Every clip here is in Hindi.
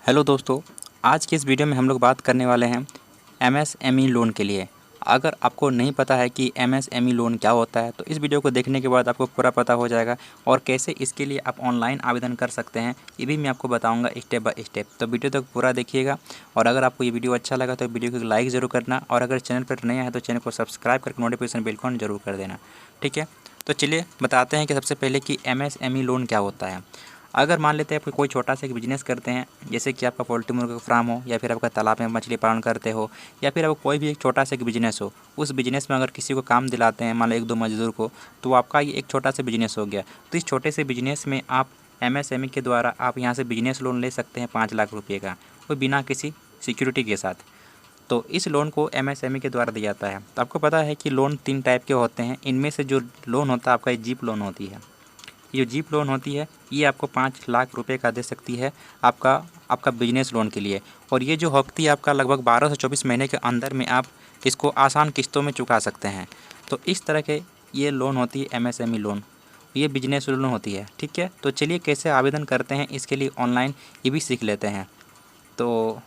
हेलो दोस्तों, आज की इस वीडियो में हम लोग बात करने वाले हैं एमएसएमई लोन के लिए। अगर आपको नहीं पता है कि एमएसएमई लोन क्या होता है तो इस वीडियो को देखने के बाद आपको पूरा पता हो जाएगा और कैसे इसके लिए आप ऑनलाइन आवेदन कर सकते हैं ये भी मैं आपको बताऊंगा स्टेप बाय स्टेप। तो वीडियो तक पूरा देखिएगा और अगर आपको ये वीडियो अच्छा लगा तो वीडियो को लाइक ज़रूर करना और अगर चैनल पर नया है तो चैनल को सब्सक्राइब करके नोटिफिकेशन बेल को जरूर कर देना। ठीक है, तो चलिए बताते हैं कि सबसे पहले कि एमएसएमई लोन क्या होता है। अगर मान लेते हैं आप कोई छोटा सा एक बिज़नेस करते हैं, जैसे कि आपका पोल्ट्री मुर्गा का फार्म हो या फिर आपका तालाब में मछली पालन करते हो या फिर आपका कोई भी एक छोटा सा एक बिज़नेस हो, उस बिज़नेस में अगर किसी को काम दिलाते हैं, मान लो 1-2 मज़दूर को, तो आपका ये एक छोटा सा बिज़नेस हो गया। तो इस छोटे से बिज़नेस में आप एमएसएमई के द्वारा आप यहाँ से बिज़नेस लोन ले सकते हैं 5 लाख रुपये का, वो बिना किसी सिक्योरिटी के साथ। तो इस लोन को एमएसएमई के द्वारा दिया जाता है। तो आपको पता है कि लोन 3 टाइप के होते हैं। इनमें से जो लोन होता है आपका ये जीप लोन होती है। ये जीप लोन होती है ये आपको 5 लाख रुपए का दे सकती है आपका बिजनेस लोन के लिए। और ये जो होती है आपका लगभग 12 से 24 महीने के अंदर में आप इसको आसान किस्तों में चुका सकते हैं। तो इस तरह के ये लोन होती है एमएसएमई लोन, ये बिजनेस लोन होती है। ठीक है, तो चलिए कैसे आवेदन करते हैं इसके लिए ऑनलाइन ये भी सीख लेते हैं। तो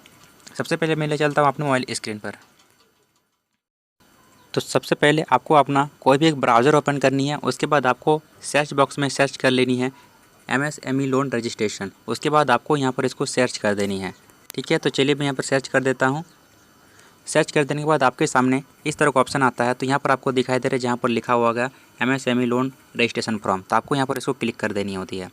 सबसे पहले मैं ले चलता हूँ अपने मोबाइल स्क्रीन पर। तो सबसे पहले आपको अपना कोई भी एक ब्राउज़र ओपन करनी है। उसके बाद आपको सर्च बॉक्स में सर्च कर लेनी है एमएसएमई लोन रजिस्ट्रेशन। उसके बाद आपको यहाँ पर इसको सर्च कर देनी है। ठीक है, तो चलिए मैं यहाँ पर सर्च कर देता हूँ। सर्च कर देने के बाद आपके सामने इस तरह का ऑप्शन आता है। तो यहाँ पर आपको दिखाई दे रहा है जहाँ पर लिखा हुआ गया एमएसएमई लोन रजिस्ट्रेशन फॉर्म। तो आपको यहाँ पर इसको क्लिक कर देनी होती है।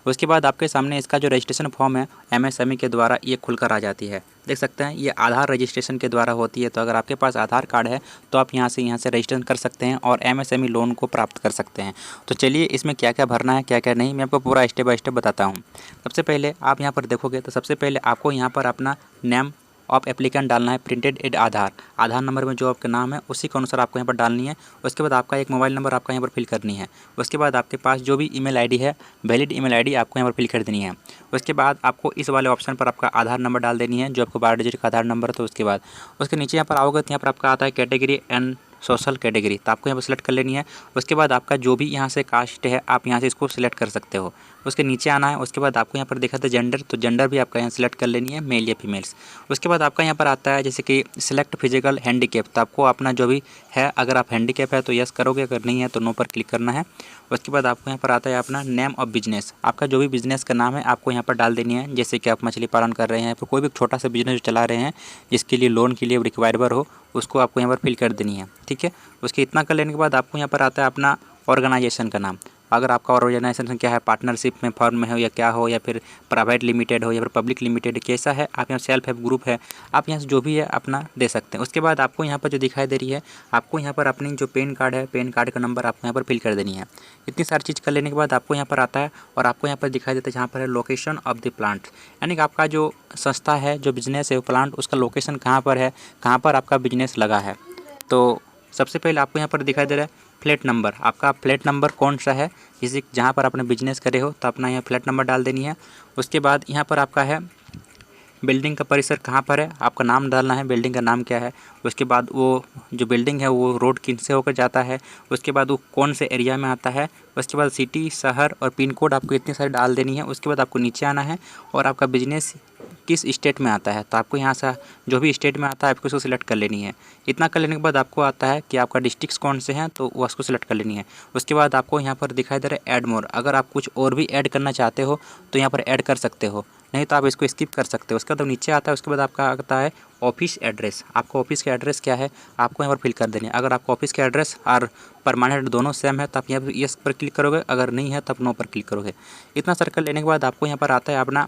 उसके बाद आपके सामने इसका जो रजिस्ट्रेशन फॉर्म है एमएसएमई के द्वारा ये खुलकर आ जाती है। देख सकते हैं ये आधार रजिस्ट्रेशन के द्वारा होती है। तो अगर आपके पास आधार कार्ड है तो आप यहाँ से रजिस्ट्रेशन कर सकते हैं और एमएसएमई लोन को प्राप्त कर सकते हैं। तो चलिए इसमें क्या क्या भरना है क्या क्या नहीं मैं आपको पूरा स्टेप बाय स्टेप बताता हूँ। सबसे पहले आप यहाँ पर देखोगे तो सबसे पहले आपको यहाँ पर अपना नेम ऑफ एप्लीकेंट डालना है, प्रिंटेड एड आधार नंबर में जो आपका नाम है उसी के अनुसार आपको यहाँ पर डालनी है। उसके बाद आपका एक मोबाइल नंबर आपका यहाँ पर फिल करनी है। उसके बाद आपके पास जो भी ईमेल आईडी है वैलिड ईमेल आईडी आपको यहाँ पर फिल कर देनी है। उसके बाद आपको इस वाले ऑप्शन पर आपका आधार नंबर डाल देनी है जो आपको 12 डिजिट का आधार नंबर है। तो उसके बाद उसके नीचे यहाँ पर आओगे तो यहाँ पर आपका आता है कैटेगरी एंड सोशल कैटेगरी। तो आपको यहाँ पर सेलेक्ट कर लेनी है। उसके बाद आपका जो भी यहाँ से कास्ट है आप यहाँ से इसको सिलेक्ट कर सकते हो। उसके नीचे आना है। उसके बाद आपको यहाँ पर देखा था जेंडर, तो जेंडर भी आपका यहाँ सेलेक्ट कर लेनी है, मेल या फीमेल्स। उसके बाद आपका यहाँ पर आता है जैसे कि सिलेक्ट फिजिकल हैंडीकैप। तो आपको अपना जो भी है, अगर आप हैंडीकैप है तो यस करोगे, अगर नहीं है तो नो पर क्लिक करना है। उसके बाद आपको यहाँ पर आता है अपना नेम ऑफ बिजनेस। आपका जो भी बिजनेस का नाम है आपको यहाँ पर डाल देनी है। जैसे कि आप मछली पालन कर रहे हैं या फिर कोई भी छोटा सा बिजनेस जो चला रहे हैं जिसके लिए लोन के लिए रिक्वायरबल हो उसको आपको यहाँ पर फिल कर देनी है। ठीक है, उसके इतना कर लेने के बाद आपको यहाँ पर आता है अपना ऑर्गेनाइजेशन का नाम। अगर आपका ऑर्गेनाइजेशन क्या है, पार्टनरशिप में फर्म में हो या क्या हो, या फिर प्राइवेट लिमिटेड हो या फिर पब्लिक लिमिटेड, कैसा है, आप यहाँ सेल्फ हेल्प ग्रुप है, आप यहाँ से जो भी है अपना दे सकते हैं। उसके बाद आपको यहाँ पर जो दिखाई दे रही है आपको यहाँ पर अपनी जो पैन कार्ड है, पैन कार्ड का नंबर आपको यहाँ पर फिल कर देनी है। इतनी सारी चीज़ कर लेने के बाद आपको यहाँ पर आता है और आपको यहाँ पर दिखाई देता है जहाँ पर है लोकेशन ऑफ द प्लांट, यानी कि आपका जो संस्था है, जो बिजनेस है, वो प्लांट, उसका लोकेशन कहाँ पर है, कहाँ पर आपका बिजनेस लगा है। तो सबसे पहले आपको यहाँ पर दिखाई दे रहा है फ्लैट नंबर, आपका फ्लैट नंबर कौन सा है, जैसे जहाँ पर आपने बिजनेस करे हो तो अपना यहाँ फ्लैट नंबर डाल देनी है। उसके बाद यहाँ पर आपका है बिल्डिंग का परिसर कहाँ पर है, आपका नाम डालना है, बिल्डिंग का नाम क्या है। उसके बाद वो जो बिल्डिंग है वो रोड किन से होकर जाता है। उसके बाद वो कौन से एरिया में आता है। उसके बाद सिटी, शहर और पिन कोड आपको इतनी सारी डाल देनी है। उसके बाद आपको नीचे आना है और आपका बिजनेस किस स्टेट में आता है तो आपको यहाँ से जो भी स्टेट में आता है आपको उसको सिलेक्ट कर लेनी है। इतना कर लेने के बाद आपको आता है कि आपका डिस्ट्रिक्ट कौन से हैं तो वो उसको सिलेक्ट कर लेनी है। उसके बाद आपको यहाँ पर दिखाई दे रहा है ऐड मोर, अगर आप कुछ और भी ऐड करना चाहते हो तो यहाँ पर ऐड कर सकते हो, नहीं तो आप इसको स्किप कर सकते हो। उसके बाद नीचे आता है। उसके बाद आपका आता है ऑफिस एड्रेस, आपका ऑफिस का एड्रेस क्या है आपको यहाँ पर फिल कर देनी है। अगर आपका ऑफिस का एड्रेस और परमानेंट दोनों सेम है तो आप यहाँ पर यस पर क्लिक करोगे, अगर नहीं है तो आप नो पर क्लिक करोगे। इतना सर्कल लेने के बाद आपको यहाँ पर आता है अपना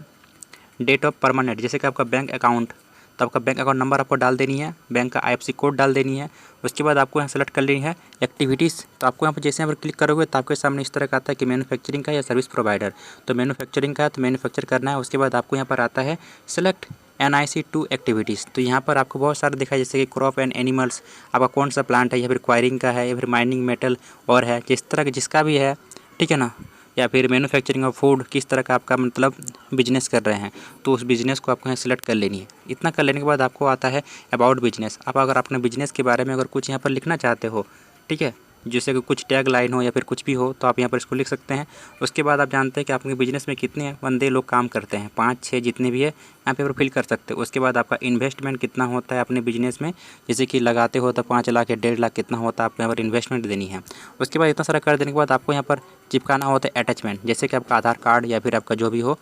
डेट ऑफ परमानेंट, जैसे कि आपका बैंक अकाउंट, तो आपका बैंक अकाउंट नंबर आपको डाल देनी है, बैंक का आईएफएससी कोड डाल देनी है। उसके बाद आपको यहाँ सेलेक्ट कर लेनी है एक्टिविटीज़। तो आपको यहाँ पर जैसे यहाँ पर क्लिक करोगे तो आपके सामने इस तरह का आता है कि मैन्युफैक्चरिंग का या सर्विस प्रोवाइडर। तो मैन्युफैक्चरिंग का है तो मैन्युफैक्चर करना है। उसके बाद आपको यहाँ पर आता है सेलेक्ट NIC 2 एक्टिविटीज़। तो यहाँ पर आपको बहुत सारे दिखाई, जैसे कि क्रॉप एंड एनिमल्स, आपका कौन सा प्लांट है, या फिर क्वायरिंग का है, या फिर माइनिंग मेटल और है, जिस तरह का जिसका भी है, ठीक है ना, या फिर मैन्युफैक्चरिंग ऑफ फूड, किस तरह का आपका मतलब बिजनेस कर रहे हैं तो उस बिज़नेस को आपको यहाँ सेलेक्ट कर लेनी है। इतना कर लेने के बाद आपको आता है अबाउट बिजनेस। आप अगर अपने बिजनेस के बारे में अगर कुछ यहाँ पर लिखना चाहते हो, ठीक है, जैसे कि कुछ टैग लाइन हो या फिर कुछ भी हो तो आप यहाँ पर इसको लिख सकते हैं। उसके बाद आप जानते हैं कि आपके बिजनेस में कितने बंदे लोग काम करते हैं, 5-6 जितने भी है यहाँ पे फिल कर सकते हो। उसके बाद आपका इन्वेस्टमेंट कितना होता है अपने बिजनेस में, जैसे कि लगाते हो तो 5 लाख या 1.5 लाख कितना होता है आपको यहाँ पर इन्वेस्टमेंट देनी है। उसके बाद इतना सारा कर देने के बाद आपको यहाँ पर चिपकाना होता है अटैचमेंट, जैसे कि आपका आधार कार्ड या फिर आपका जो भी हो।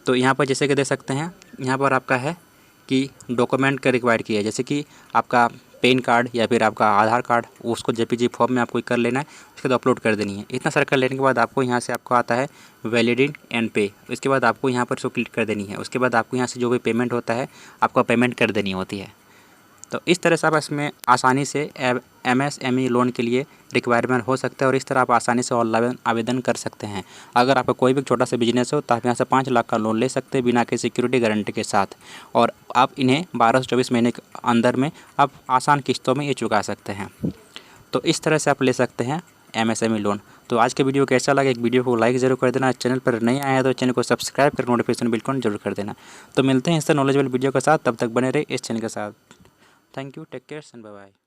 तो यहाँ पर जैसे कि दे सकते हैं, यहाँ पर आपका है कि डॉक्यूमेंट का रिक्वायर किया है, जैसे कि आपका पैन कार्ड या फिर आपका आधार कार्ड, उसको जेपीजी फॉर्म में आपको कर लेना है, उसके बाद अपलोड कर देनी है। इतना सारा कर लेने के बाद आपको यहाँ से आपको आता है वैलिडेट एंड पे। उसके बाद आपको यहाँ पर इसको क्लिक कर देनी है। उसके बाद आपको यहाँ से जो भी पेमेंट होता है आपको पेमेंट कर देनी होती है। तो इस तरह से आप इसमें आसानी से MSME लोन के लिए रिक्वायरमेंट हो सकता है और इस तरह आप आसानी से ऑनलाइन आवेदन कर सकते हैं। अगर आपका कोई भी छोटा सा बिजनेस हो तो आप यहाँ से 5 लाख का लोन ले सकते हैं बिना किसी सिक्योरिटी गारंटी के साथ, और आप इन्हें 12 से 24 महीने के अंदर में आप आसान किस्तों में ये चुका सकते हैं। तो इस तरह से आप ले सकते हैं MSME लोन। तो आज का वीडियो कैसा लगा, एक वीडियो को लाइक ज़रूर कर देना, चैनल पर नहीं आया तो चैनल को सब्सक्राइब कर नोटिफिकेशन बिल्कुल जरूर कर देना। तो मिलते हैं इस तरह नॉलेजेबल वीडियो के साथ, तब तक बने रहे इस चैनल के साथ। Thank you, take care and bye bye.